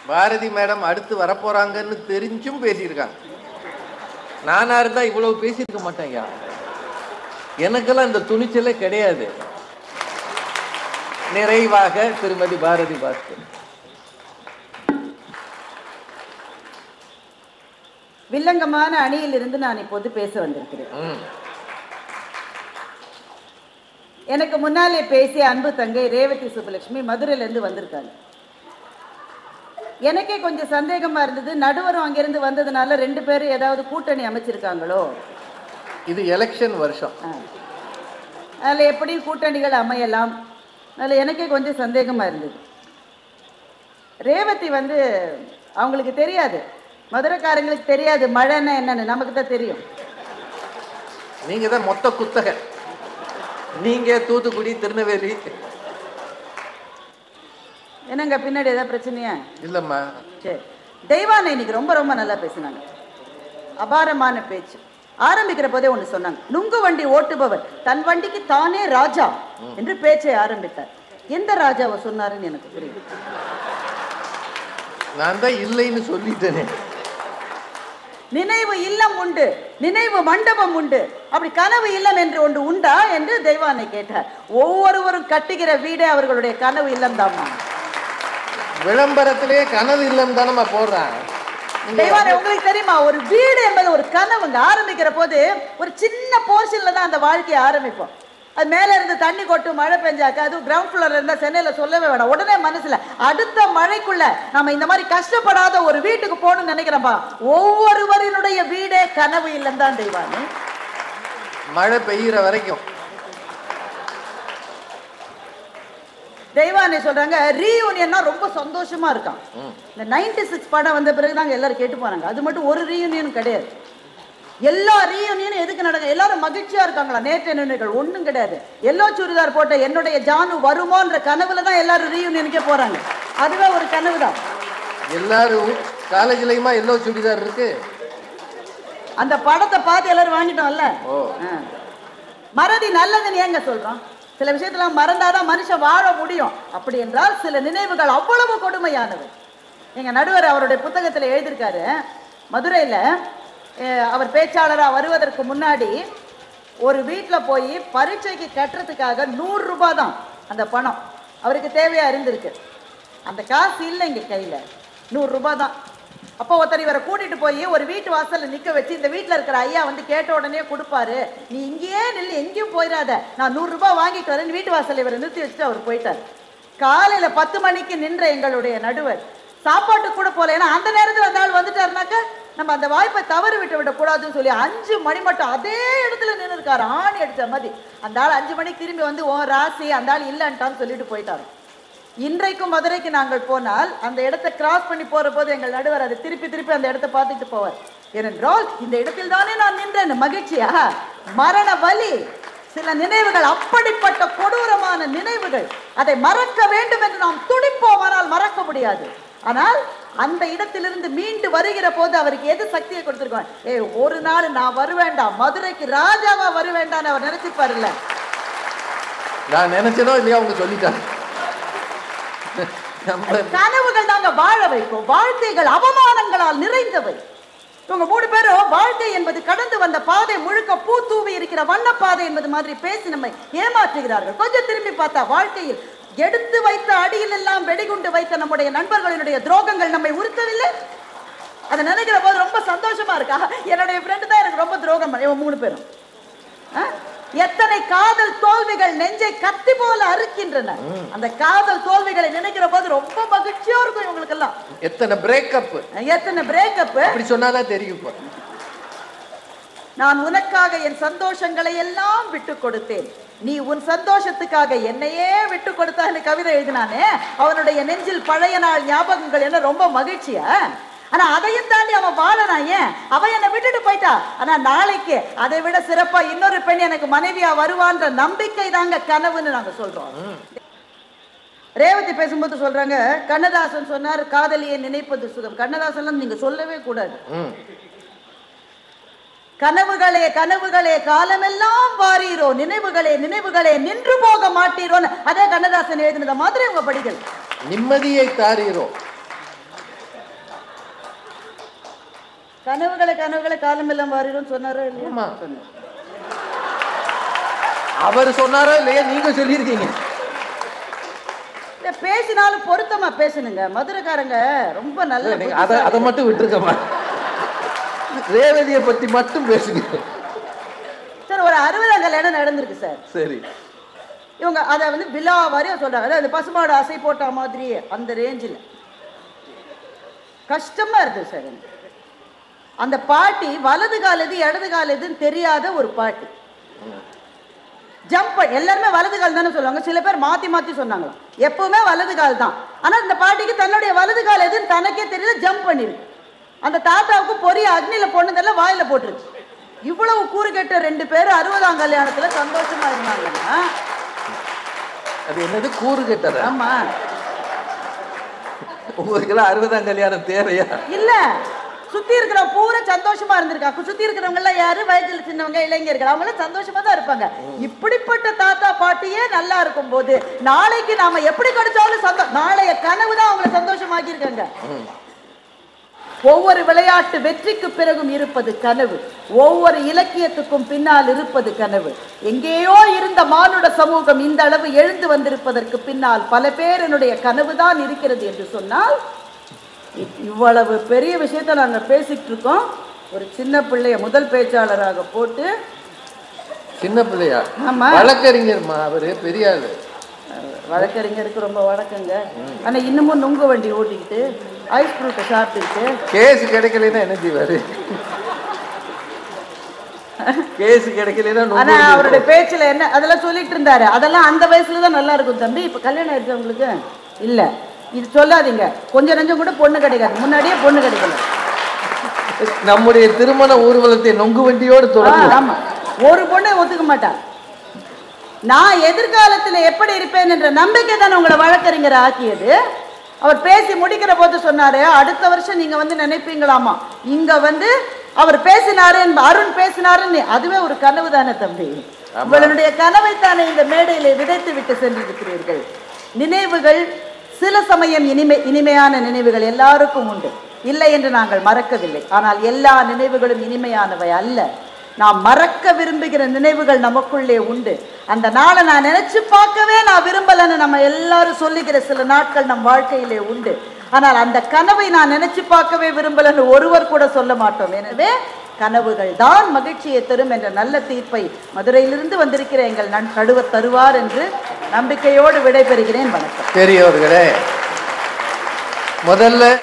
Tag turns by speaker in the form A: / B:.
A: Bharathi madam அடுத்து வரப்போறாங்கன்னு தெரிஞ்சும் பேசியிருக்காங்க. நானா இருந்தா இவ்வளவு பேசியிருக்க மாட்டேங்க. எனக்கெல்லாம் இந்த துணிச்சலே கிடையாது. நிறைவாக திருமதி பாரதி பாஸ்கர்.
B: வில்லங்கமான அணியில் இருந்து நான் இப்போது பேச வந்திருக்கிறேன். எனக்கு முன்னாலே பேசிய அன்பு தங்கை ரேவதி சுப்புலட்சுமி மதுரையிலிருந்து வந்திருக்காங்க. எனக்கே கொஞ்சம் சந்தேகமா இருந்தது, நடுவரும் அங்கிருந்து வந்ததுனால 2 பேரும் ஏதாவது கூட்டணி அமைச்சிருக்காங்களோ.
A: இது எலெக்ஷன் வருஷம்,
B: அதில் எப்படியும் கூட்டணிகள் அமையலாம். அதில் எனக்கே கொஞ்சம் சந்தேகமா இருந்தது. ரேவதி அவங்களுக்கு தெரியாது, மதுரைக்காரங்களுக்கு தெரியாது மழைன்னா என்னன்னு, நமக்கு தான் தெரியும்.
A: நீங்க தான் மொத்த குத்தகை. நீங்க தூத்துக்குடி, திருநெல்வேலி.
B: என்னங்க பின்னாடி ஏதாவது பிரச்சனையா?
A: இல்லம்மா.
B: சரி. தெய்வானை இன்னைக்கு ரொம்ப ரொம்ப நல்லா பேசினாங்க, அபாரமான பேச்சு. ஆரம்பிக்கிற போதே ஒன்று சொன்னாங்க, நுங்கு வண்டி ஓட்டுபவர் தன் வண்டிக்கு தானே ராஜா என்று பேச்சை ஆரம்பித்தார். எந்த ராஜாவை சொன்னாருன்னு எனக்கு புரியுது.
A: நான் தான் இல்லைன்னு சொல்லிட்டேனே.
B: நினைவு இல்லம் உண்டு, நினைவு மண்டபம் உண்டு, அப்படி கனவு இல்லம் என்று ஒன்று உண்டா என்று தெய்வானை கேட்டார். ஒவ்வொருவரும் கட்டுகிற வீடே அவர்களுடைய கனவு இல்லம் தான்.
A: விளம்பரத்திலே கனவு இல்லம் தானமா போடுறாங்க.
B: தெய்வானை உங்களுக்கு தெரியுமா, ஒரு வீடு என்பது ஒரு கனவுங்க. ஆரம்பிக்கிற போது ஒரு சின்ன போர்ஷன்ல தான் அந்த வாழ்க்கையை ஆரம்பிப்போம். அது மேல இருந்து தண்ணி கொட்டு, மழை பெஞ்சாக்க, அது கிரவுண்ட் ஃப்ளோர்ல இருந்தா சென்னையில சொல்லவே வேணாம், உடனே மனசுல அடுத்த மழைக்குள்ள நம்ம இந்த மாதிரி கஷ்டப்படாத ஒரு வீட்டுக்கு போகணும்னு நினைக்கிறப்பா. ஒவ்வொருவரினுடைய வீடே கனவு இல்லம் தான் தெய்வானே.
A: மழை பெய்யுற வரைக்கும்
B: தெய்வானே சொல்றாங்க ரீயூனியன்னா ரொம்ப சந்தோஷமா இருக்கான். இந்த 96 படம் வந்த பிறகுதாங்க எல்லாரும் கேட்டு போறாங்க. அது மட்டும் ஒரு ரீயூனியன் கிடையாது, எல்லா ரீயூனியனும் எதுக்கு நடக்கும்? எல்லாரும் மகிழ்ச்சியா இருக்காங்களா? நேற்று நினைவுகள் ஒன்றும் கிடையாது. எல்லோ சுடிதார் போட்ட என்னுடைய ஜானு வருமோன்ற கனவுல தான் எல்லாரும் ரீயூனியனுக்கே போறாங்க. அதுவே ஒரு கனவு தான்.
A: எல்லாரும் காலேஜ்லயுமா எல்லோ சுடிதார் இருக்கு?
B: அந்த படத்தை பார்த்து எல்லாரும் வாங்கிட்டோம்ல. மறதி நல்லதுன்னு ஏங்க சொல்றோம்? சில விஷயத்துல மறந்தாதான் மனுஷன் வாழ முடியும். அப்படி என்றால் சில நினைவுகள் அவ்வளவு கொடுமையானது. எங்க நடுவர் அவருடைய புத்தகத்துல எழுதியிருக்காரு, மதுரையில அவர் பேச்சாளராக வருவதற்கு முன்னாடி ஒரு வீட்டில் போய் பரீட்சைக்கு கட்டுறதுக்காக 100 ரூபாய் தான் அந்த பணம் அவருக்கு தேவையா இருந்திருக்கு. அந்த காசு இல்லை இங்க கையில, 100 ரூபாய் தான். அப்போ ஒருத்தர் இவரை கூட்டிட்டு போய் ஒரு வீட்டு வாசல்ல நிக்க வச்சு, இந்த வீட்டில் இருக்கிற ஐயா கேட்ட உடனே கொடுப்பாரு, நீ இங்கேயே நில்லு, எங்கேயும் போயிடாத, நான் 100 ரூபாய் வாங்கிட்டு வரேன். வீட்டு வாசல் இவரை நிறுத்தி வச்சுட்டு அவர் போயிட்டார். காலையில 10 மணிக்கு நின்ற எங்களுடைய நடுவர் சாப்பாட்டு கூட போல, ஏன்னா அந்த நேரத்தில் அந்த ஆள் வந்துட்டாருனாக்க நம்ம அந்த வாய்ப்பை தவறு விடக்கூடாதுன்னு சொல்லி 5 மணி மட்டும் அதே இடத்துல நின்று இருக்காரு, ஆணி அடிச்ச மாதிரி. அந்த ஆள் 5 மணிக்கு திரும்பி ஓ ராசி, அந்த ஆள் இல்லைன்ட்டான்னு சொல்லிட்டு போயிட்டாரு. இன்றைக்கும் மதுரைக்கு நாங்கள் போனால் அந்த இடத்தை கிராஸ் பண்ணி போற போது எங்கள் நடுவர் அதை திருப்பி அந்த இடத்தை பார்த்துட்டு போவார். ஏனென்றால் இந்த இடத்தில் தானே நான் நின்றேன். மகிழ்ச்சியா? மரண வலி, சில நினைவுகள் அப்படிப்பட்ட கொடூரமான நினைவுகள். அதை மறக்க வேண்டும் என்று நாம் துடிப்போம், ஆனால் மறக்க முடியாது. ஆனால் அந்த இடத்திலிருந்து மீண்டு வருகிற போது அவருக்கு எது சக்தியை கொடுத்திருக்கோம்? ஒரு நாள் நான் வருவேண்டா, மதுரைக்கு ராஜாவா வருவேண்டான்னு அவர் நினைச்சுப்பாரு. இல்ல
A: நான் நினைச்சதோ இல்லையா அவங்க சொல்லிட்டாங்க.
B: கனவுகள் தாங்க வாழ வைக்கும். வாழ்க்கைகள் அவமானங்களால் நிறைந்தவை. இவங்க 3 பேரும் வாழ்க்கை என்பது கடந்து வந்த பாதை முழுக்க பூ தூவி இருக்கிற வண்ண பாதை என்பது மாதிரி பேசி நம்மை ஏமாற்றுகிறார்கள். கொஞ்சம் திரும்பி பார்த்தா வாழ்க்கையில் எடுத்து வைத்த அடியில் எல்லாம் வெடிகுண்டு வைத்த நம்முடைய நண்பர்களினுடைய துரோகங்கள் நம்மை உறுத்தவில்லை. அதை நினைக்கிற போது ரொம்ப சந்தோஷமா இருக்கா? என்னுடைய ஃப்ரெண்டு தான் எனக்கு ரொம்ப துரோகம் பண்ண. 3 பேரும் எத்தனை காதல் தோல்விகள் நெஞ்சை கத்தி போல அறுக்கின்றன. அந்த காதல் தோல்விகளை நினைக்கிற போது ரொம்ப மகிழ்ச்சியா இருக்கும் இவங்களுக்கு எல்லாம். எத்தனை பிரேக்கப் அப்படி சொன்னாதான் தெரியும். நான் உனக்காக என் சந்தோஷங்களை எல்லாம் விட்டு கொடுத்தேன், நீ உன் சந்தோஷத்துக்காக என்னையே விட்டு கொடுத்தான்னு கவிதை எழுதினானே, அவனுடைய நெஞ்சில் பழைய நாள் ஞாபகங்கள் என்ன ரொம்ப மகிழ்ச்சியா? ஆனா அதையும் தாண்டி அவன் வாழலாம். ஏன்? அவன் என்னை விட்டுட்டு போயிட்டா, ஆனா நாளைக்கு அதை விட சிறப்பா இன்னொரு பெண் எனக்கு மனைவியா வருவான்ற நம்பிக்கை தாங்க கனவுன்னு நாங்க சொல்றோம். ரேவதி பேசும்போது சொல்றாங்க, கண்ணதாசன் சொன்னார் காதலியை நினைப்பது சுகம். கண்ணதாசன் நீங்க சொல்லவே கூடாது. கனவுகளே கனவுகளே காலமெல்லாம் வாரீரோ, நினைவுகளே நினைவுகளே நின்று போக மாட்டீரோன்னு அதே கண்ணதாசன் எழுதினத மாதிரி உங்க படிகள்.
A: நிம்மதியை தாரீரோ,
B: கனவுகளை காலமெல்லாம் வாரிடும் சொன்னாரோ இல்லையா?
A: ஆமா. அவர் சொன்னாரோ இல்லையா, நீங்க சொல்லியிருக்கீங்க.
B: பேசினாலும் பொருத்தமா பேசணுங்க. மதுரைக்காரங்க ரொம்ப நல்ல.
A: அதை மட்டும் விட்டுருக்கமா, ரேவதியை பத்தி மட்டும் பேசுங்க
B: சார். ஒரு 60ஆம் கல்யாணம் நடந்திருக்கு சார்.
A: சரி.
B: இவங்க அதை வந்து விழா வாரியா சொல்றாங்க. அதாவது பசுமாடு அசை போட்ட மாதிரியே அந்த ரேஞ்சில் கஷ்டமா இருக்கு சார். அந்த பாட்டி வலது கால் எது இடது கால் எதுன்னு தெரியாத ஒரு பாட்டி. ஜம்ப் எல்லாருமே வலது கால் தானே சொல்லுவாங்க. சில பேர் மாத்தி மாத்தி சொன்னாங்க. எப்பவுமே வலது கால் தான். ஆனா இந்த பாட்டிக்கு தன்னுடைய வலது கால் எதுன்னு தனக்கே தெரியல, ஜம்ப் பண்ணிருக்கு. அந்த தாத்தாவுக்கு பொரிய அக்னியில பொண்ணுதெல்லாம் வாயில போட்டுருக்கு. இவ்வளவு கூறு கேட்ட 2 பேரும் 60ஆம் கல்யாணத்துல சந்தோஷமா இருந்தாங்கன்னா
A: அது என்னது கூறு கேட்டது?
B: ஆமா.
A: உங்களுக்கு 60ஆம் கல்யாணம் தேவையா?
B: இல்ல, சுத்தி இருக்கிற பூரா சந்தோஷமா இருந்திருக்காங்க. சுத்தி இருக்கிறவங்க எல்லாம் யாரு? வயசுல சின்னவங்க, இளைஞர்கள். அவங்க எல்லாம் சந்தோஷமா தான் இருப்பாங்க. இப்படிப்பட்ட தாத்தா பாட்டியே நல்லா இருக்கும் போது நாளைக்கு நாம எப்படி கிடைச்சாலும் நாளைய கனவு தான் அவங்களை சந்தோஷமாக்கி இருக்காங்க. ஒவ்வொரு விளையாட்டு வெற்றிக்கு பிறகும் இருப்பது கனவு. ஒவ்வொரு இலக்கியத்துக்கும் பின்னால் இருப்பது கனவு. எங்கேயோ இருந்த மானுட சமூகம் இந்த அளவு எழுந்து வந்திருப்பதற்கு பின்னால் பல பேரனுடைய கனவுதான் இருக்கிறது என்று சொன்னால், இவ்வளவு பெரிய விஷயத்தை நாங்க பேசிட்டு இருக்கோம். ஒரு சின்ன பிள்ளைய முதல் பேச்சாளராக போட்டு. சின்ன பிள்ளையா? ஆமா,
A: வழக்கறிஞர்மா அவரு, பெரிய ஆளு.
B: வழக்கறிஞருக்கு ரொம்ப வழக்கங்க. ஆனா இன்னமும் நுங்கு வண்டி ஓட்டிக்கிட்டு ஐஸ் ஃப்ரூட்டை சாப்பிட்டுக்கிட்டு.
A: கேஸ் கிடைக்கலன்னா என்ன செய்வாரு? கேஸ் கிடைக்கலன்னா.
B: ஆனா அவருடைய பேச்சுல என்ன அதெல்லாம் சொல்லிட்டு இருந்தாரு. அதெல்லாம் அந்த வயசுலதான் நல்லா இருக்கும் தம்பி. இப்ப கல்யாணம் ஆயிடுச்சு உங்களுக்கு இல்ல, இது சொல்லாதீங்க. கொஞ்சம் நஞ்சம் கூட பொண்ணு கிடைக்காது. முன்னாடியே பொண்ணு கிடைக்கல.
A: நம்முடைய திருமண ஊர்வலத்தை நொங்கு வண்டியோடு தொடர்ந்து.
B: ஆமா, ஒரு பொண்ணை ஒத்துக்க மாட்டான். நான் எதிர்காலத்தில் எப்படி இருப்பேன் என்ற நம்பிக்கை தானே உங்களை வழக்கறிஞர் ஆக்கியது. அவர் பேசி முடிக்கிற போது சொன்னாரு, அடுத்த வருஷம் நீங்க வந்து நினைப்பீங்களாமா இங்க வந்து அவர் பேசினாரு, அருண் பேசினாருன்னு. அதுவே ஒரு கனவு தானே தம்பி. உங்களுடைய கனவை தானே இந்த மேடையில விதைத்து விட்டு சென்றிருக்கிறீர்கள். நினைவுகள் சில சமயம் இனிமையான நினைவுகள் எல்லாருக்கும் உண்டு, இல்லை என்று நாங்கள் மறக்கவில்லை. ஆனால் எல்லா நினைவுகளும் இனிமையானவை அல்ல. நாம் மறக்க விரும்புகிற நினைவுகள் நமக்குள்ளே உண்டு. அந்த நாளை நான் நினைச்சு பார்க்கவே நான் விரும்பலன்னு நம்ம எல்லாரும் சொல்லுகிற சில நாட்கள் நம் வாழ்க்கையிலே உண்டு. ஆனால் அந்த கனவை நான் நினைச்சு பார்க்கவே விரும்பலன்னு ஒருவர் கூட சொல்ல மாட்டோம். எனவே கனவுகள் தான் மகிழ்ச்சியை தரும் என்ற நல்ல தீர்ப்பை மதுரையிலிருந்து வந்திருக்கிற எங்கள் நடுவர் தருவார் என்று நம்பிக்கையோடு விடைபெறுகிறேன். வணக்கம்.
A: பெரியவர்களே, முதல்ல